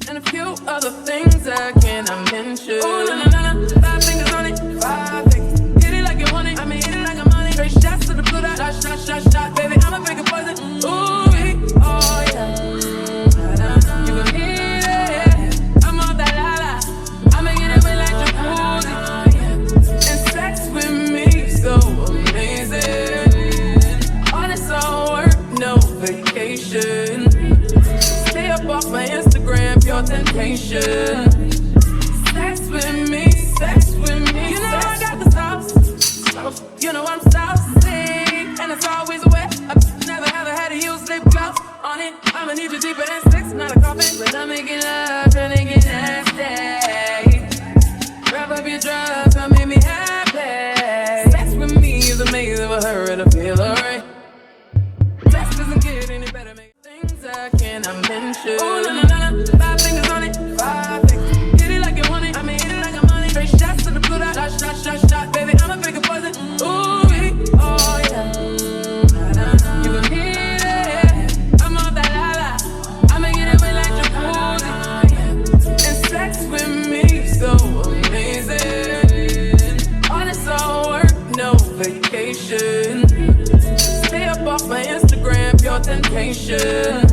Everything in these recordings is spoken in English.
And a few other things I cannot mention. Ooh, na na na, 5 fingers on it, 5 fingers. Hit it like you want it, I mean hit it like I'm on it. Straight shots to the blue dot, shot, shot, shot, shot. Baby, I'ma make it poison. Ooh, oh yeah. You gon' need it. I'm on that la-la. I'ma get it wet like jacuzzi. And sex with me so amazing. All this all work, no vacation. Stay up off my Instagram, pure temptation. Sex with me, sex with me. You know I got the sauce. You know I'm saucy, and it's always wet. I've never ever had to use lip gloss on it. I'ma need you deeper than 6, not a coffin. When I'm making love, tryna get nasty. Wrap up your drugs, come make me happy. Sex with me is amazing, with her it'll feel alright. Sex doesn't get any better, make things I cannot mention. Ooh, na na na, 5 fingers on it, 5 fingers. Hit it like you want it, I mean hit it like I'm on it. Straight shots to the blue dot, shot, shot, shot, shot. Baby, I'ma make it poison. Ooh, oh yeah. You gon' need it. I'm on that la-la. I'ma get it wet like jacuzzi. And sex with me so amazing. All this all work, no vacation. Stay up off my Instagram, pure temptation.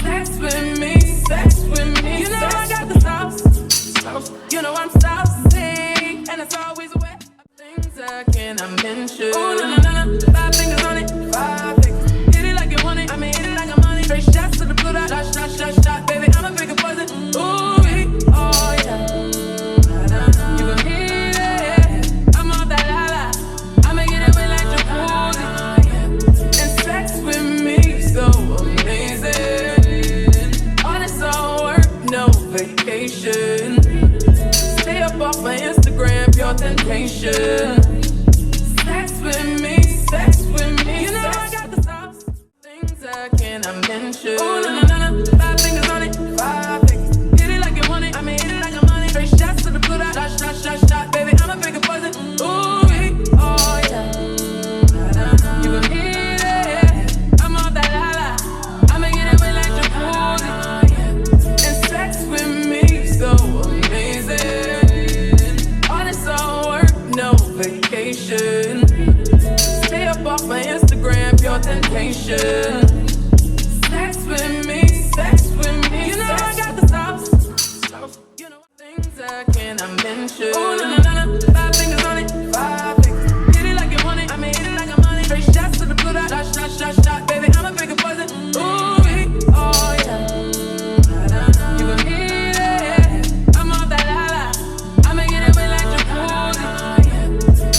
Sex with me, sex with me. You know I got the sauce. You know I'm saucy, and it's always wet. Things I cannot mention. Ooh, na na na, 5 fingers on it, 5 fingers. Hit it like you want it, I mean hit it like I'm on it. Straight shots to the blue dot, shot, shot, shot, shot. Baby, I'ma make it poison. Ooh, oh yeah. You gon' need it. I'm on that la-la. I'ma get it wet like jacuzzi. And sex with me so amazing. All this all work, no vacation. Stay up off my Instagram, pure temptation. Sex with me, sex with me. You know I got the sauce. Things I cannot mention. Ooh, na na na, 5 fingers on it, 5 fingers. Hit it like you want it, I mean hit it like I'm on it. Straight shots to the blue dot, shot, shot, shot, shot. Baby, I'ma make it poison. Ooh, oh yeah. You gon' need it. I'm on that la-la. I'ma get it wet like jacuzzi. And sex with me so amazing. All this all work, no vacation. Stay up off my Instagram, pure temptation. Sex with me, sex with me. You know I got the sauce. You know things I cannot mention. Ooh, na na na, 5 fingers on it, 5 fingers. Hit it like you want it, I mean hit it like I'm on it. Straight shots to the blue dot, shot, shot, shot, shot. Baby, I'ma make it poison. Ooh, oh yeah. You gon' need it. I'm on that la-la. I'ma get it wet like jacuzzi.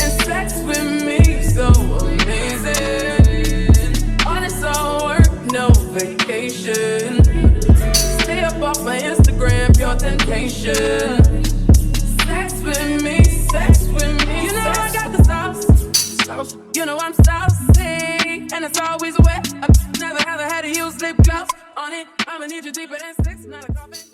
And sex with me so amazing. All this all work, no vacation. Stay up off my Instagram, pure temptation. Sex with me, sex with me. You know I got the sauce. You know I'm saucy, and it's always wet. I've never ever had to use lip gloss on it. I'ma need you deeper than 6, not a coffin.